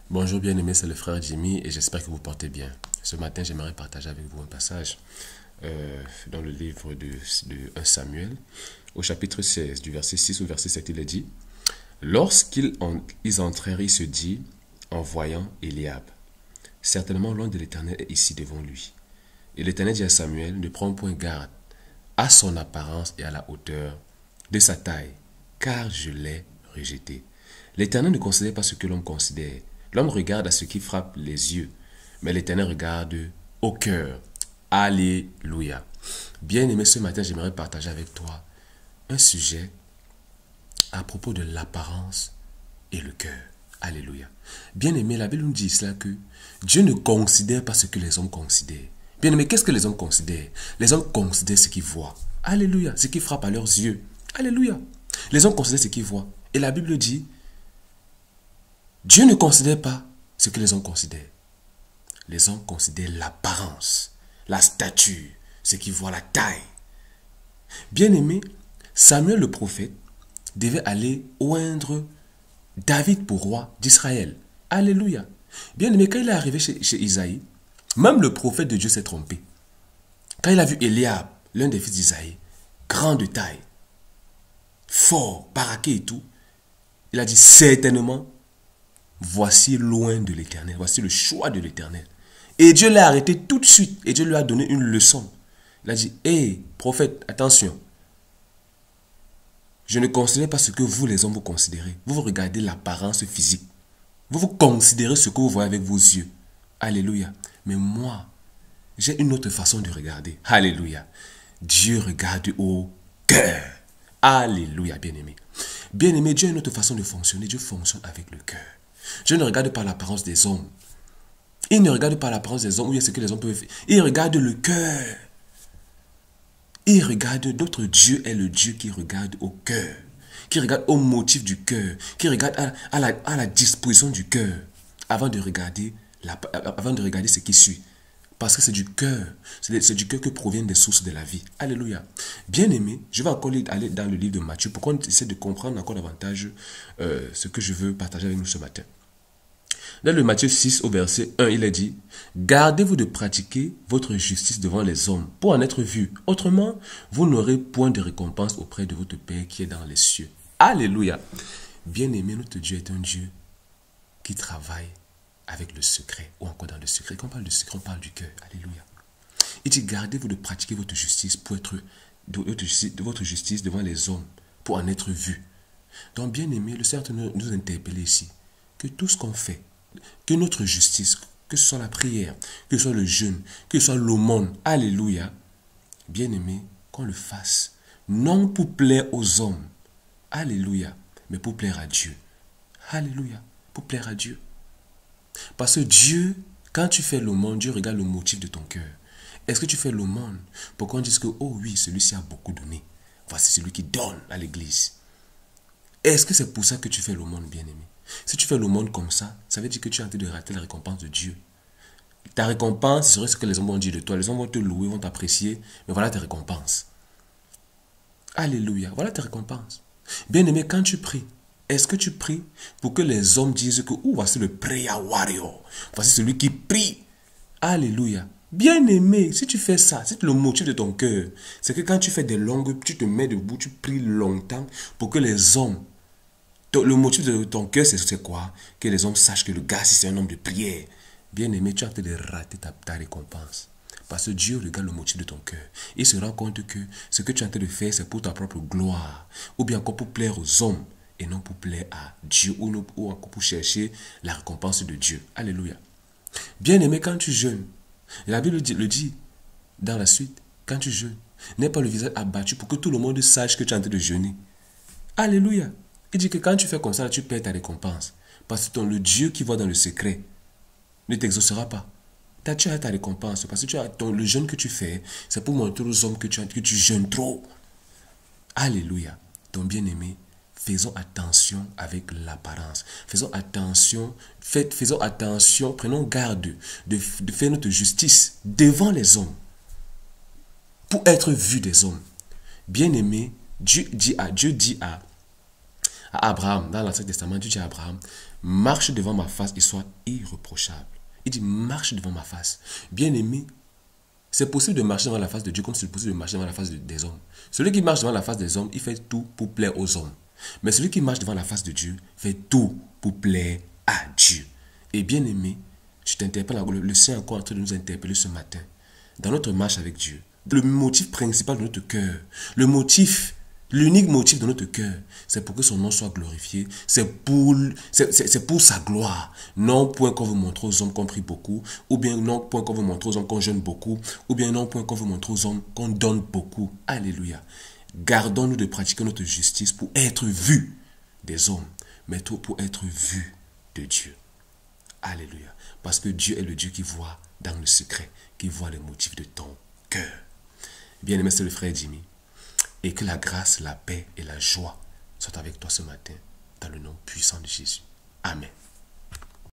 Bonjour bien-aimé, c'est le frère Jimmy et j'espère que vous portez bien. Ce matin, j'aimerais partager avec vous un passage dans le livre de 1 Samuel, au chapitre 16, du verset 6 au verset 7, il est dit: Lorsqu'ils entrèrent, il se dit, en voyant Eliab, certainement l'ange de l'Éternel est ici devant lui. Et l'Éternel dit à Samuel: ne prends point garde à son apparence et à la hauteur de sa taille, car je l'ai rejeté. L'Éternel ne considère pas ce que l'homme considère. L'homme regarde à ce qui frappe les yeux, mais l'Éternel regarde au cœur. Alléluia. Bien-aimé, ce matin, j'aimerais partager avec toi un sujet à propos de l'apparence et le cœur. Alléluia. Bien-aimé, la Bible nous dit cela que Dieu ne considère pas ce que les hommes considèrent. Bien-aimé, qu'est-ce que les hommes considèrent? Les hommes considèrent ce qu'ils voient. Alléluia. Ce qui frappe à leurs yeux. Alléluia. Les hommes considèrent ce qu'ils voient. Et la Bible dit, Dieu ne considère pas ce que les hommes considèrent. Les hommes considèrent l'apparence, la stature, ce qu'ils voient, la taille. Bien-aimé, Samuel le prophète devait aller oindre David pour roi d'Israël. Alléluia. Bien-aimé, quand il est arrivé chez Isaïe, même le prophète de Dieu s'est trompé. Quand il a vu Eliab, l'un des fils d'Isaïe, grand de taille, fort, baraqué et tout, il a dit certainement, voici loin de l'Éternel, voici le choix de l'Éternel. Et Dieu l'a arrêté tout de suite et Dieu lui a donné une leçon. Il a dit, hé, prophète, attention. Je ne considère pas ce que vous les hommes vous considérez. Vous regardez l'apparence physique. Vous considérez ce que vous voyez avec vos yeux. Alléluia. Mais moi, j'ai une autre façon de regarder. Alléluia. Dieu regarde au cœur. Alléluia, bien-aimé. Bien-aimé, Dieu a une autre façon de fonctionner. Dieu fonctionne avec le cœur. Dieu ne regarde pas l'apparence des hommes. Il ne regarde pas l'apparence des hommes ou ce que les hommes peuvent faire. Il regarde le cœur. Il regarde, notre Dieu est le Dieu qui regarde au cœur, qui regarde au motif du cœur, qui regarde à la disposition du cœur, avant de regarder ce qui suit. Parce que c'est du cœur, c'est du cœur que proviennent des sources de la vie. Alléluia. Bien-aimé, je vais encore aller dans le livre de Matthieu pour qu'on essaie de comprendre encore davantage ce que je veux partager avec nous ce matin. Dans le Matthieu 6 au verset 1, il est dit, gardez-vous de pratiquer votre justice devant les hommes pour en être vus. Autrement, vous n'aurez point de récompense auprès de votre Père qui est dans les cieux. Alléluia. Bien-aimé, notre Dieu est un Dieu qui travaille avec le secret, ou encore dans le secret. Quand on parle de secret, on parle du cœur. Alléluia. Il dit, gardez-vous de pratiquer votre justice votre justice devant les hommes pour en être vus. Donc, bien-aimé, le Seigneur nous interpelle ici que tout ce qu'on fait, que notre justice, que ce soit la prière, que ce soit le jeûne, que ce soit l'aumône, alléluia, bien-aimé, qu'on le fasse, non pour plaire aux hommes, alléluia, mais pour plaire à Dieu. Alléluia, pour plaire à Dieu. Parce que Dieu, quand tu fais l'aumône, Dieu regarde le motif de ton cœur. Est-ce que tu fais l'aumône pour qu'on dise que, oh oui, celui-ci a beaucoup donné. Voici celui qui donne à l'église. Est-ce que c'est pour ça que tu fais l'aumône, bien-aimé? Si tu fais l'aumône comme ça veut dire que tu es en train de rater la récompense de Dieu. Ta récompense serait ce que les hommes vont dire de toi. Les hommes vont te louer, vont t'apprécier, mais voilà tes récompenses. Alléluia, voilà tes récompenses. Bien-aimé, quand tu pries, est-ce que tu pries pour que les hommes disent que, oh, voici le prayer warrior, voici celui qui prie. Alléluia. Bien-aimé, si tu fais ça, c'est le motif de ton cœur. C'est que quand tu fais des longues, tu te mets debout, tu pries longtemps pour que les hommes, le motif de ton cœur, c'est quoi? Que les hommes sachent que le gars, si c'est un homme de prière. Bien-aimé, tu es en train de rater ta récompense. Parce que Dieu regarde le motif de ton cœur. Il se rend compte que ce que tu es en train de faire, c'est pour ta propre gloire. Ou bien encore pour plaire aux hommes. Et non pour plaire à Dieu. Ou encore pour chercher la récompense de Dieu. Alléluia. Bien-aimé, quand tu jeûnes, la Bible le dit dans la suite. Quand tu jeûnes, n'aie pas le visage abattu pour que tout le monde sache que tu es en train de jeûner. Alléluia. Il dit que quand tu fais comme ça, tu perds ta récompense. Parce que le Dieu qui voit dans le secret ne t'exaucera pas. Tu as ta récompense. Parce que le jeûne que tu fais, c'est pour montrer aux hommes que tu jeûnes trop. Alléluia. Donc bien-aimé, faisons attention avec l'apparence. Faisons attention, prenons garde de faire notre justice devant les hommes. Pour être vu des hommes. Bien-aimé, Dieu dit à Abraham, dans l'Ancien Testament, Dieu dit à Abraham, marche devant ma face et sois irréprochable. Il dit, marche devant ma face. Bien-aimé, c'est possible de marcher devant la face de Dieu comme c'est possible de marcher devant la face des hommes. Celui qui marche devant la face des hommes, il fait tout pour plaire aux hommes. Mais celui qui marche devant la face de Dieu fait tout pour plaire à Dieu. Et bien-aimé, je t'interpelle, le Seigneur est encore en train de nous interpeller ce matin. Dans notre marche avec Dieu, le motif principal de notre cœur, l'unique motif de notre cœur, c'est pour que son nom soit glorifié, c'est pour sa gloire. Non point qu'on veut montrer aux hommes qu'on prie beaucoup, ou bien non point qu'on veut montrer aux hommes qu'on jeûne beaucoup, ou bien non point qu'on veut montrer aux hommes qu'on donne beaucoup. Alléluia. Gardons-nous de pratiquer notre justice pour être vus des hommes, mais tout pour être vus de Dieu. Alléluia. Parce que Dieu est le Dieu qui voit dans le secret, qui voit les motifs de ton cœur. Bien-aimé, c'est le frère Jimmy. Et que la grâce, la paix et la joie soient avec toi ce matin, dans le nom puissant de Jésus. Amen.